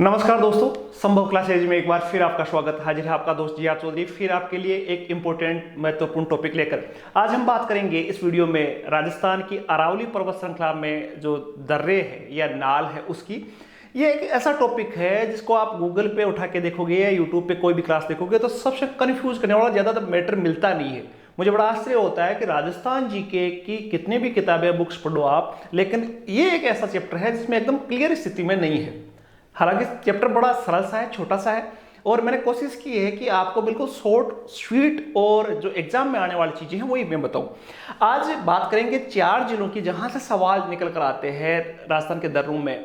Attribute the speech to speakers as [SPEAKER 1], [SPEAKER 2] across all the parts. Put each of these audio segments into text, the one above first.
[SPEAKER 1] नमस्कार दोस्तों, संभव क्लासेज में एक बार फिर आपका स्वागत। हाजिर है आपका दोस्त जिया चौधरी फिर आपके लिए एक इंपॉर्टेंट महत्वपूर्ण टॉपिक लेकर। आज हम बात करेंगे इस वीडियो में राजस्थान की अरावली पर्वत श्रृंखला में जो दर्रे है या नाल है उसकी। ये एक ऐसा टॉपिक है जिसको आप गूगल पे उठा के देखोगे या यूट्यूब पे कोई भी क्लास देखोगे तो सबसे कंफ्यूज करने वाला ज्यादातर मैटर मिलता नहीं है। मुझे बड़ा आश्चर्य होता है कि राजस्थान जीके की कितनी भी किताबें बुक्स पढ़ो आप, लेकिन ये एक ऐसा चैप्टर है जिसमें एकदम क्लियर स्थिति में नहीं है। हालांकि चैप्टर बड़ा सरल सा है, छोटा सा है, और मैंने कोशिश की है कि आपको बिल्कुल शॉर्ट स्वीट और जो एग्जाम में आने वाली चीजें हैं वही मैं बताऊं। आज बात करेंगे 4 जिलों की जहां से सवाल निकल कर आते हैं राजस्थान के दर्रों में।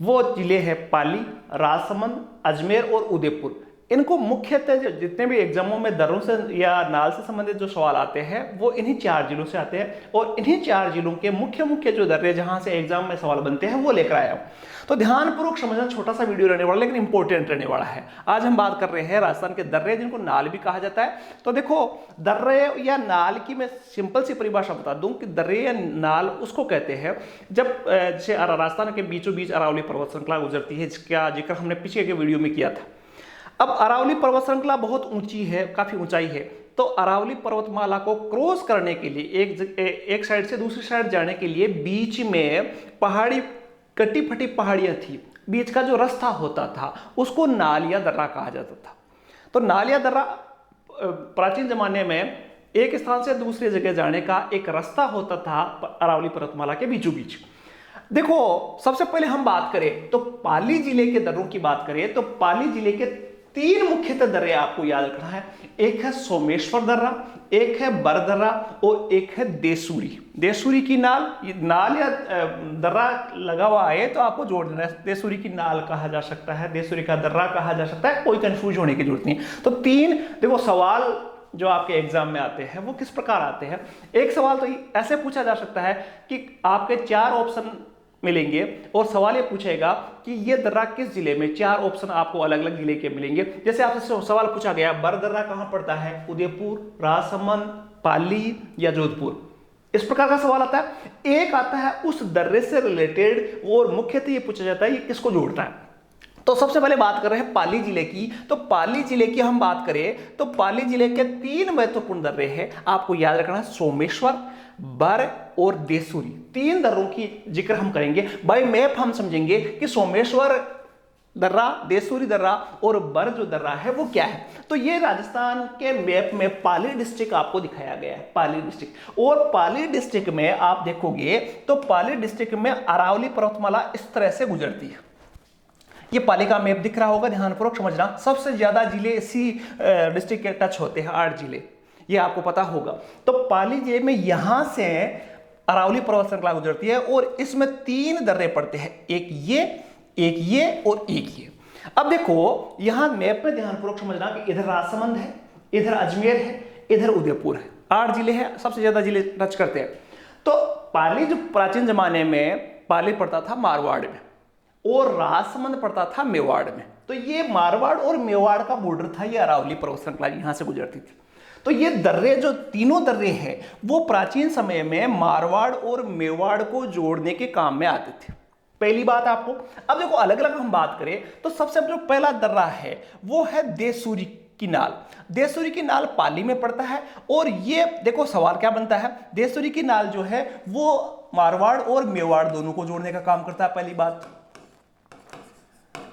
[SPEAKER 1] वो जिले हैं पाली, राजसमंद, अजमेर और उदयपुर। इनको मुख्यतः जितने भी एग्जामों में दर्रों से या नाल से संबंधित जो सवाल आते हैं वो इन्हीं 4 जिलों से आते हैं, और इन्हीं 4 जिलों के मुख्य मुख्य जो दर्रे जहां से एग्जाम में सवाल बनते हैं वो लेकर आया हूं। तो ध्यानपूर्वक समझना, छोटा सा वीडियो रहने वाला लेकिन इंपॉर्टेंट रहने वाला है। आज हम बात कर रहे हैं राजस्थान के दर्रे जिनको नाल भी कहा जाता है। तो देखो, दर्रे या नाल की मैं सिंपल सी परिभाषा बता दूं कि दर्रे या नाल उसको कहते हैं जब जैसे राजस्थान के बीचों बीच अरावली पर्वत श्रृंखला गुजरती है, जिसका जिक्र हमने पीछे के वीडियो में किया था। अब अरावली पर्वत श्रृंखला बहुत ऊंची है, काफी ऊंचाई है, तो अरावली पर्वतमाला को क्रॉस करने के लिए एक साइड से दूसरी साइड जाने के लिए बीच में पहाड़ी, कटी फटी पहाड़ियां थी, बीच का जो रास्ता होता था उसको नाल या दर्रा कहा जाता था। तो नाल या दर्रा प्राचीन जमाने में एक स्थान से दूसरी जगह जाने का एक रास्ता होता था अरावली पर्वतमाला के बीचों बीच। देखो, सबसे पहले हम बात करें तो पाली जिले के दर्रों की बात करें तो पाली जिले के 3 मुख्यतः दर्रे आपको याद रखना है। एक है सोमेश्वर दर्रा, एक है बर दर्रा और एक है देसूरी। देसूरी की नाल या दर्रा लगा हुआ है तो आपको जोड़ देना है। देसूरी की नाल कहा जा सकता है, देसूरी का दर्रा कहा जा सकता है, कोई कंफ्यूज होने की जरूरत नहीं। तो 3 देखो सवाल जो आपके एग्जाम में आते हैं वो किस प्रकार आते हैं। एक सवाल तो ऐसे पूछा जा सकता है कि आपके 4 ऑप्शन मिलेंगे और सवाल ये पूछेगा कि ये दर्रा किस जिले में, 4 ऑप्शन आपको अलग अलग जिले के मिलेंगे। जैसे आपसे सवाल पूछा गया बर दर्रा कहां पड़ता है, उदयपुर, राजसमंद, पाली या जोधपुर, इस प्रकार का सवाल आता है। एक आता है उस दर्रे से रिलेटेड और मुख्यतः ये पूछा जाता है ये किसको जोड़ता है। तो सबसे पहले बात कर रहे हैं पाली जिले की। तो पाली जिले की हम बात करें तो पाली जिले के 3 महत्वपूर्ण दर्रे हैं, आपको याद रखना है, सोमेश्वर, बर और देसूरी। 3 दर्रों की जिक्र हम करेंगे। बाय मैप हम समझेंगे कि सोमेश्वर दर्रा, देसूरी दर्रा और बर जो दर्रा है वो क्या है। तो ये राजस्थान के मैप में पाली डिस्ट्रिक्ट आपको दिखाया गया है, पाली डिस्ट्रिक्ट। और पाली डिस्ट्रिक्ट में आप देखोगे तो पाली डिस्ट्रिक्ट में अरावली पर्वतमाला इस तरह से गुजरती है। ये पाली का मैप दिख रहा होगा, ध्यानपूर्वक समझना। सबसे ज्यादा जिले इसी डिस्ट्रिक्ट के टच होते हैं, 8 जिले, ये आपको पता होगा। तो पाली जिले में यहां से अरावली पर्वत श्रृंखला गुजरती है और इसमें 3 दर्रे पड़ते हैं, एक ये और एक ये। अब देखो यहां मैप में ध्यानपूर्वक समझना कि इधर राजसमंद है, इधर अजमेर है, इधर उदयपुर है, 8 जिले हैं, सबसे ज्यादा जिले टच करते हैं। तो पाली जो प्राचीन जमाने में पाली पड़ता था मारवाड़ में और राजसमंद पड़ता था मेवाड़ में। तो ये मारवाड़ और मेवाड़ का बॉर्डर था, ये अरावली पर्वत श्रृंखला यहां से गुजरती थी। तो ये दर्रे जो तीनों दर्रे हैं वो प्राचीन समय में मारवाड़ और मेवाड़ को जोड़ने के काम में आते थे, पहली बात आपको। अब देखो अलग अलग हम बात करें तो सबसे जो पहला दर्रा है वो है देसूरी की नाल। देसूरी की नाल पाली में पड़ता है और ये देखो सवाल क्या बनता है, देसूरी की नाल जो है वो मारवाड़ और मेवाड़ दोनों को जोड़ने का काम करता है, पहली बात।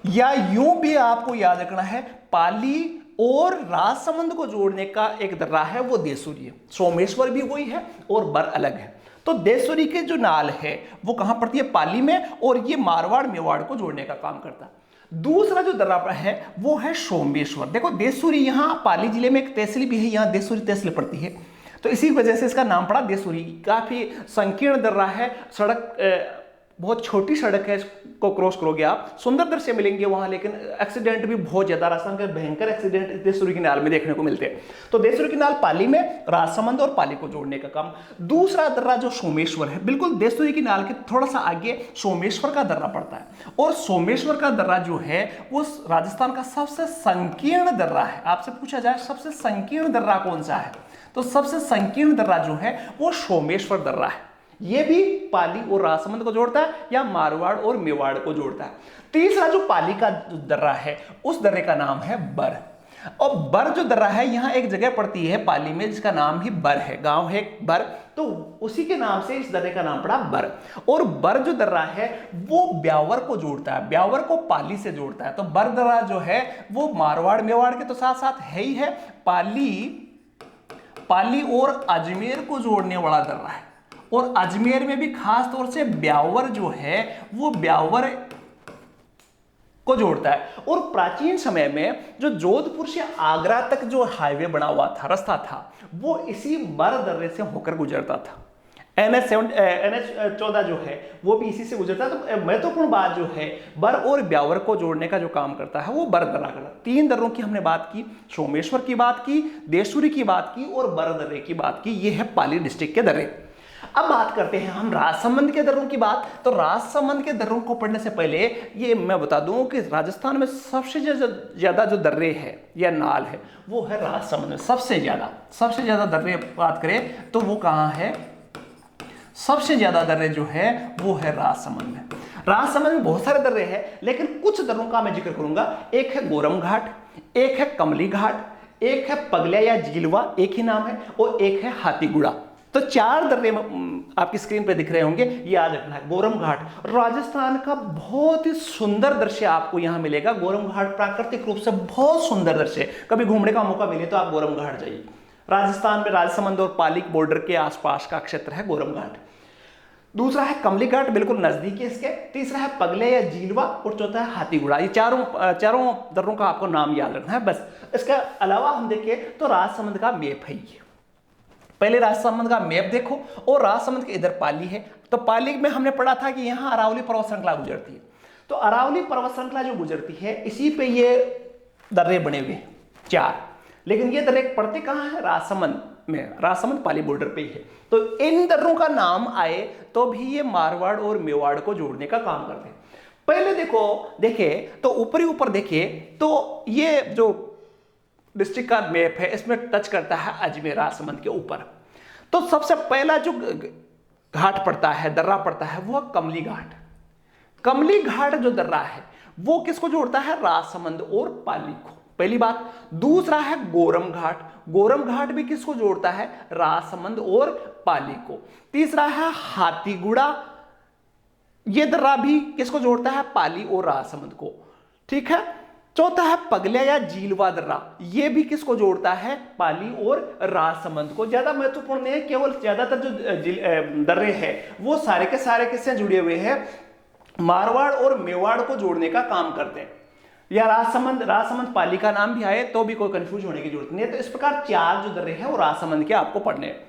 [SPEAKER 1] या यूं भी आपको याद रखना है, पाली और राजसमंद को जोड़ने का एक दर्रा है वो देसूरी है। सोमेश्वर भी वही है और बर अलग है। तो देसूरी की जो नाल है वो कहां पड़ती है, पाली में, और ये मारवाड़ मेवाड़ को जोड़ने का काम करता है। दूसरा जो दर्रा है वो है सोमेश्वर। देखो देसूरी, यहां पाली जिले में एक तहसील भी है, यहां देसूरी तहसील पड़ती है, तो इसी वजह से इसका नाम पड़ा देसूरी। काफी संकीर्ण दर्रा है, सड़क बहुत छोटी सड़क है, इसको क्रॉस करोगे आप, सुंदर दृश्य मिलेंगे वहां, लेकिन एक्सीडेंट भी बहुत ज्यादा, राजस्थान के भयंकर एक्सीडेंट देसूरी की नाल में देखने को मिलते हैं। तो देसूरी की नाल पाली में, राजसमंद और पाली को जोड़ने का काम। दूसरा दर्रा जो सोमेश्वर है, बिल्कुल देसूरी की नाल के थोड़ा सा आगे सोमेश्वर का दर्रा पड़ता है, और सोमेश्वर का दर्रा जो है वो राजस्थान का सबसे संकीर्ण दर्रा है। आपसे पूछा जाए सबसे संकीर्ण दर्रा कौन सा है, तो सबसे संकीर्ण दर्रा जो है वो सोमेश्वर दर्रा है। ये भी पाली और राजसमंद को जोड़ता है या मारवाड़ और मेवाड़ को जोड़ता है। तीसरा जो पाली का जो दर्रा है उस दर्रे का नाम है बर। और बर जो दर्रा है यहाँ एक जगह पड़ती है पाली में जिसका नाम ही बर है, गांव है बर, तो उसी के नाम से इस दर्रे का नाम पड़ा बर। और बर जो दर्रा है वो ब्यावर को जोड़ता है, ब्यावर को पाली से जोड़ता है। तो बर दर्रा जो है वो मारवाड़ मेवाड़ के तो साथ साथ है ही है, पाली और अजमेर को जोड़ने वाला दर्रा है। और अजमेर में भी खास तौर से ब्यावर जो है वो ब्यावर को जोड़ता है। और प्राचीन समय में जो जोधपुर से आगरा तक जो हाईवे बना हुआ था, रास्ता था, वो इसी बर दर्रे से होकर गुजरता था। NH 14 जो है वो भी इसी से गुजरता है। तो महत्वपूर्ण बात जो है बर और ब्यावर को जोड़ने का जो काम करता है वो बर दर्रा करता है। 3 दर्रों की हमने बात की, सोमेश्वर की बात की, देशूरी की बात की और बर दर्रे की बात की। ये है पाली डिस्ट्रिक्ट के दर्रे। अब बात करते हैं हम राजसमंद के दर्रों की बात। तो राजसमंद के दर्रों को पढ़ने से पहले ये मैं बता दूं कि राजस्थान में सबसे ज्यादा जो दर्रे है या नाल है वो है राजसमंद में। सबसे ज्यादा दर्रे बात करें तो वो कहाँ है, सबसे ज्यादा दर्रे जो है वो है राजसमंद में। राजसमंद में बहुत सारे दर्रे हैं लेकिन कुछ दर्रों का मैं जिक्र करूंगा। एक है गोरम घाट, एक है कमली घाट, एक है पगलिया या झीलवा, एक ही नाम है, और एक है हाथीगुड़ा। तो 4 दर्रे आपकी स्क्रीन पे दिख रहे होंगे, याद रखना है। गोरम घाट राजस्थान का बहुत ही सुंदर दृश्य आपको यहां मिलेगा। गोरम घाट प्राकृतिक रूप से बहुत सुंदर दृश्य है। कभी घूमने का मौका मिले तो आप गोरम घाट जाइए। राजस्थान में राजसमंद और पाली बॉर्डर के आसपास का क्षेत्र है गोरम घाट। दूसरा है कमली घाट, बिल्कुल नजदीक है इसके। तीसरा है पगले या झीलवा और चौथा है हाथीगुड़ा। ये चारों दर्रों का आपको नाम याद रखना है बस। इसके अलावा हम देखें तो राजसमंद का मैप है ये। पहले राजसमंद का मैप देखो और राजसमंद के इधर पाली है। तो पाली में हमने पढ़ा था कि यहां अरावली पर्वत श्रृंखला गुजरती है। तो अरावली पर्वत श्रृंखला जो गुजरती है इसी पे ये दर्रे बने हुए 4। लेकिन ये दर्रे पड़ते कहां है, राजसमंद में। राजसमंद पाली बॉर्डर पे ही है। तो इन दर्रों का नाम आए तो भी ये मारवाड़ और मेवाड़ को जोड़ने का काम करते हैं। पहले देखे तो ऊपर देखे तो ये जो डिस्ट्रिक्ट का मैप है इसमें टच करता है अजमेर राजसमंद के ऊपर। तो सबसे पहला जो घाट पड़ता है, दर्रा पड़ता है, वो कमली घाट। कमली घाट जो दर्रा है वो किसको जोड़ता है, राजसमंद और पाली को, पहली बात। दूसरा है गोरम घाट। गोरम घाट भी किसको जोड़ता है, राजसमंद और पाली को। तीसरा है हाथीगुड़ा, ये दर्रा भी किसको जोड़ता है, पाली और राजसमंद को, ठीक है। चौथा है पगलिया या झीलवा दर्रा, यह भी किसको जोड़ता है, पाली और राजसमंद को। ज्यादा महत्वपूर्ण नहीं है, केवल ज्यादातर जो दर्रे हैं वो सारे के सारे किससे जुड़े हुए हैं, मारवाड़ और मेवाड़ को जोड़ने का काम करते हैं। या राजसमंद पाली का नाम भी आए तो भी कोई कंफ्यूज होने की जरूरत नहीं है। तो इस प्रकार 4 जो दर्रे हैं वो राजसमंद के आपको पढ़ने हैं।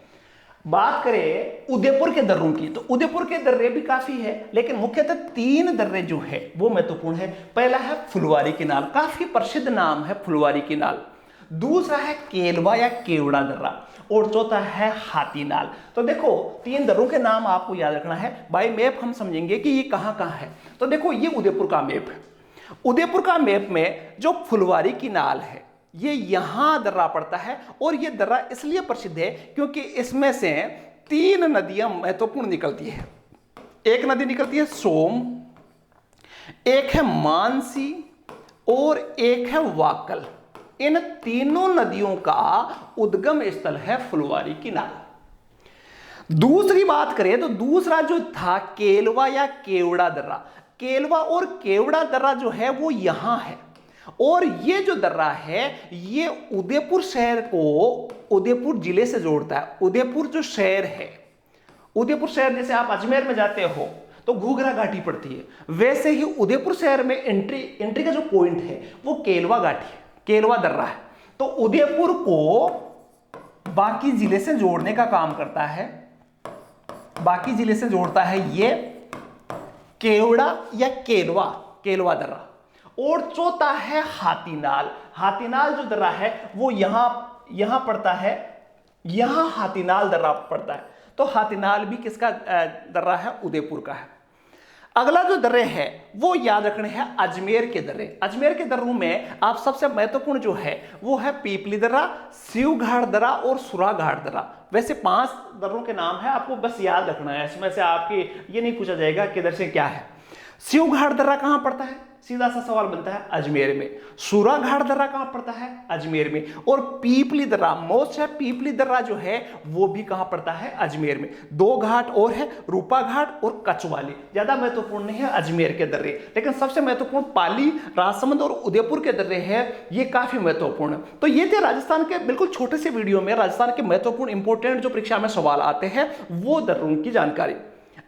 [SPEAKER 1] बात करें उदयपुर के दर्रों की, तो उदयपुर के दर्रे भी काफी है लेकिन मुख्यतः 3 दर्रे जो है वो महत्वपूर्ण है। पहला है फुलवारी किनाल, काफी प्रसिद्ध नाम है फुलवारी किनाल। दूसरा है केलवा या केवड़ा दर्रा और चौथा है हाथीनाल। तो देखो 3 दर्रों के नाम आपको याद रखना है। बाय मैप हम समझेंगे कि ये कहां कहां है। तो देखो ये उदयपुर का मैप है। उदयपुर का मैप में जो फुलवारी किनाल है ये यहां दर्रा पड़ता है। और ये दर्रा इसलिए प्रसिद्ध है क्योंकि इसमें से 3 नदियां महत्वपूर्ण निकलती है। एक नदी निकलती है सोम, एक है मानसी और एक है वाकल। इन तीनों नदियों का उद्गम स्थल है फुलवारी किनारा। दूसरी बात करें तो दूसरा जो था केलवा या केवड़ा दर्रा। केलवा और केवड़ा दर्रा जो है वो यहां है। और ये जो दर्रा है ये उदयपुर शहर को उदयपुर जिले से जोड़ता है। उदयपुर जो शहर है, उदयपुर शहर जैसे आप अजमेर में जाते हो तो घूघरा घाटी पड़ती है, वैसे ही उदयपुर शहर में एंट्री का जो पॉइंट है वो केलवा घाटी है, केलवा दर्रा है। तो उदयपुर को बाकी जिले से जोड़ने का काम करता है, बाकी जिले से जोड़ता है ये केवड़ा या केलवा दर्रा। और चौथा है हाथीनाल। हाथीनाल जो दर्रा है वो यहां पड़ता है, यहां हाथीनाल दर्रा पड़ता है। तो हाथीनाल भी किसका दर्रा है, उदयपुर का है। अगला जो दर्रे है वो याद रखने हैं अजमेर के दर्रे। अजमेर के दर्रों में आप सबसे महत्वपूर्ण जो है वो है पीपली दर्रा, शिवघाट दर्रा और सुराघाट दर्रा। वैसे 5 दर्रों के नाम है, आपको बस याद रखना है। इसमें से आपके ये नहीं पूछा जाएगा कि इधर से क्या है। शिवघाट दर्रा कहां पड़ता है, सीधा सा सवाल बनता है, अजमेर में। सुराघाट दर्रा कहां पड़ता है, अजमेर में। और पीपली दर्रा, मोस्ट है पीपली दर्रा जो है वो भी कहां पड़ता है, अजमेर में। 2 घाट और है, रूपा घाट और कचवाली। ज्यादा महत्वपूर्ण नहीं है अजमेर के दर्रे, लेकिन सबसे महत्वपूर्ण पाली, राजसमंद और उदयपुर के दर्रे हैं, ये काफी महत्वपूर्ण। तो ये थे राजस्थान के बिल्कुल छोटे से वीडियो में राजस्थान के महत्वपूर्ण इंपोर्टेंट जो परीक्षा में सवाल आते हैं वो दर्रों की जानकारी।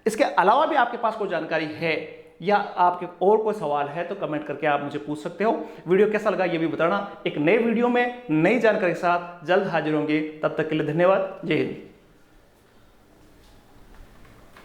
[SPEAKER 1] इसके अलावा भी आपके पास कोई जानकारी है या आपके और कोई सवाल है तो कमेंट करके आप मुझे पूछ सकते हो। वीडियो कैसा लगा ये भी बताना। एक नए वीडियो में नई जानकारी के साथ जल्द हाजिर होंगे, तब तक के लिए धन्यवाद। जय हिंद।